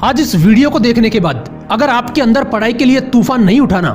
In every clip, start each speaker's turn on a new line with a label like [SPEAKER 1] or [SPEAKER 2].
[SPEAKER 1] आज इस वीडियो को देखने के बाद अगर आपके अंदर पढ़ाई के लिए तूफान नहीं उठाना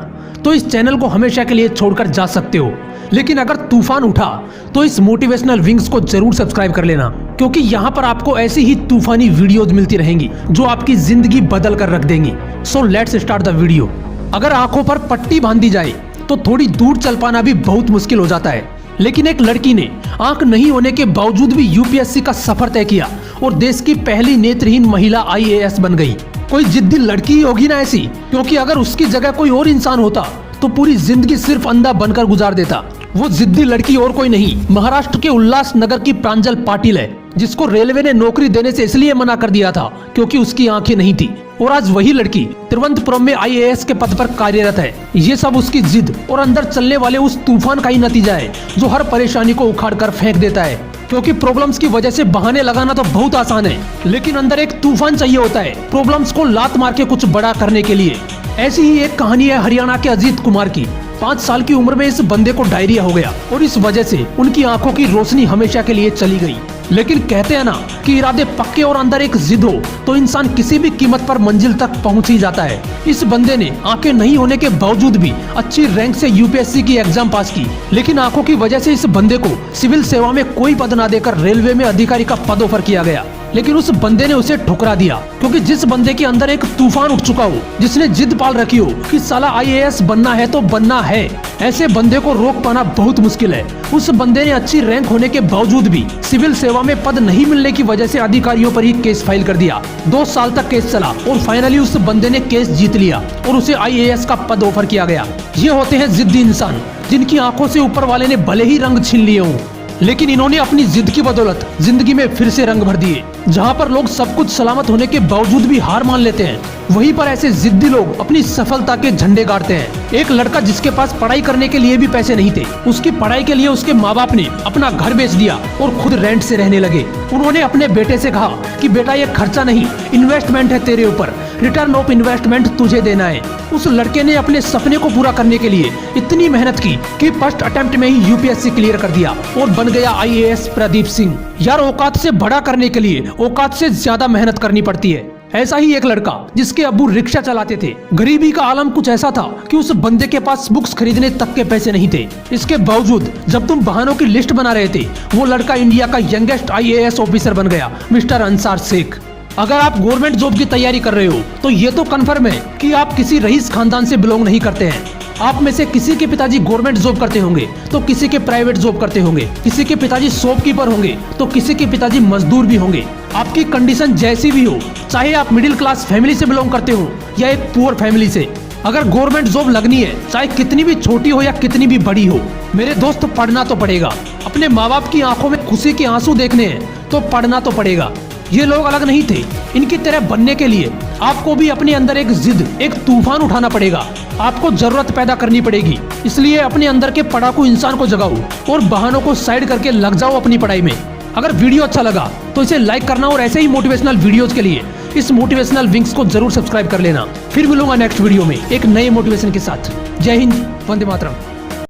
[SPEAKER 1] तो इस चैनल को हमेशा के लिए छोड़कर जा सकते हो। लेकिन अगर तूफान उठा तो इस मोटिवेशनल विंग्स को जरूर सब्सक्राइब कर लेना, क्योंकि यहाँ पर आपको ऐसी ही तूफानी वीडियोज मिलती रहेंगी जो आपकी जिंदगी बदल कर रख देंगी। So let's start the video. अगर आंखों पर पट्टी बांध दी जाए तो थोड़ी दूर चल पाना भी बहुत मुश्किल हो जाता है, लेकिन एक लड़की ने आंख नहीं होने के बावजूद भी यूपीएससी का सफर तय किया और देश की पहली नेत्रहीन महिला आईएएस बन गई। कोई जिद्दी लड़की ही होगी ना ऐसी, क्योंकि अगर उसकी जगह कोई और इंसान होता तो पूरी जिंदगी सिर्फ अंधा बनकर गुजार देता। वो जिद्दी लड़की और कोई नहीं, महाराष्ट्र के उल्लासनगर की प्रांजल पाटिल है, जिसको रेलवे ने नौकरी देने से इसलिए मना कर दिया था क्योंकि उसकी आंखें नहीं थी। और आज वही लड़की तिरुवनंतपुरम में आईएएस के पद पर कार्यरत है। ये सब उसकी जिद और अंदर चलने वाले उस तूफान का ही नतीजा है जो हर परेशानी को उखाड़ कर फेंक देता है। क्योंकि प्रॉब्लम्स की वजह से बहाने लगाना तो बहुत आसान है, लेकिन अंदर एक तूफान चाहिए होता है प्रॉब्लम्स को लात मार के कुछ बड़ा करने के लिए। ऐसी ही एक कहानी है हरियाणा के अजीत कुमार की। 5 साल की उम्र में इस बंदे को डायरिया हो गया और इस वजह से उनकी आंखों की रोशनी हमेशा के लिए चली गई। लेकिन कहते हैं ना कि इरादे पक्के और अंदर एक जिद हो तो इंसान किसी भी कीमत पर मंजिल तक पहुंच ही जाता है। इस बंदे ने आंखें नहीं होने के बावजूद भी अच्छी रैंक से यूपीएससी की एग्जाम पास की, लेकिन आंखों की वजह से इस बंदे को सिविल सेवा में कोई पद ना देकर रेलवे में अधिकारी का पद ऑफर किया गया। लेकिन उस बंदे ने उसे ठुकरा दिया, क्योंकि जिस बंदे के अंदर एक तूफान उठ चुका हो, जिसने जिद पाल रखी हो कि साला आईएएस बनना है तो बनना है, ऐसे बंदे को रोक पाना बहुत मुश्किल है। उस बंदे ने अच्छी रैंक होने के बावजूद भी सिविल सेवा में पद नहीं मिलने की वजह से अधिकारियों पर ही केस फाइल कर दिया। 2 साल तक केस चला और फाइनली उस बंदे ने केस जीत लिया और उसे आईएएस का पद ऑफर किया गया। ये होते हैं जिद्दी इंसान, जिनकी आंखों से ऊपर वाले ने भले ही रंग छीन लिए हों, लेकिन इन्होंने अपनी जिद की बदौलत जिंदगी में फिर से रंग भर दिए। जहां पर लोग सब कुछ सलामत होने के बावजूद भी हार मान लेते हैं, वहीं पर ऐसे जिद्दी लोग अपनी सफलता के झंडे गाड़ते हैं। एक लड़का जिसके पास पढ़ाई करने के लिए भी पैसे नहीं थे, उसकी पढ़ाई के लिए उसके माँ बाप ने अपना घर बेच दिया और खुद रेंट से रहने लगे। उन्होंने अपने बेटे से कहा कि बेटा ये खर्चा नहीं, इन्वेस्टमेंट है तेरे ऊपर, रिटर्न ऑफ इन्वेस्टमेंट तुझे देना है। उस लड़के ने अपने सपने को पूरा करने के लिए इतनी मेहनत की कि फर्स्ट अटेम्प्ट में ही यूपीएससी क्लियर कर दिया और बन गया आईएएस प्रदीप सिंह। यार, औकात से बड़ा करने के लिए औकात से ज्यादा मेहनत करनी पड़ती है। ऐसा ही एक लड़का जिसके अब्बू रिक्शा चलाते थे, गरीबी का आलम कुछ ऐसा था कि उस बंदे के पास बुक्स खरीदने तक के पैसे नहीं थे। इसके बावजूद जब तुम बहानों की लिस्ट बना रहे थे, वो लड़का इंडिया का यंगेस्ट आईएएस ऑफिसर बन गया, मिस्टर अंसार शेख। अगर आप गवर्नमेंट जॉब की तैयारी कर रहे हो तो ये तो कन्फर्म है कि आप किसी रईस खानदान से बिलोंग नहीं करते हैं। आप में से किसी के पिताजी गवर्नमेंट जॉब करते होंगे तो किसी के प्राइवेट जॉब करते होंगे, किसी के पिताजी शॉपकीपर होंगे तो किसी के पिताजी मजदूर भी होंगे। आपकी कंडीशन जैसी भी हो, चाहे आप मिडिल क्लास फैमिली से बिलोंग करते हो या एक पुअर फैमिली से, अगर गवर्नमेंट जॉब लगनी है, चाहे कितनी भी छोटी हो या कितनी भी बड़ी हो, मेरे दोस्त पढ़ना तो पड़ेगा। अपने माँ बाप की आंखों में खुशी के आंसू देखने हैं तो पढ़ना तो पड़ेगा। ये लोग अलग नहीं थे, इनकी तरह बनने के लिए आपको भी अपने अंदर एक जिद, एक तूफान उठाना पड़ेगा। आपको जरूरत पैदा करनी पड़ेगी। इसलिए अपने अंदर के पढ़ाकू इंसान को जगाओ और बहानों को साइड करके लग जाओ अपनी पढ़ाई में। अगर वीडियो अच्छा लगा तो इसे लाइक करना और ऐसे ही मोटिवेशनल वीडियोज के लिए इस मोटिवेशनल विंग्स को जरूर सब्सक्राइब कर लेना। फिर मिलूंगा नेक्स्ट वीडियो में एक नए मोटिवेशन के साथ। जय हिंद, वंदे मातरम।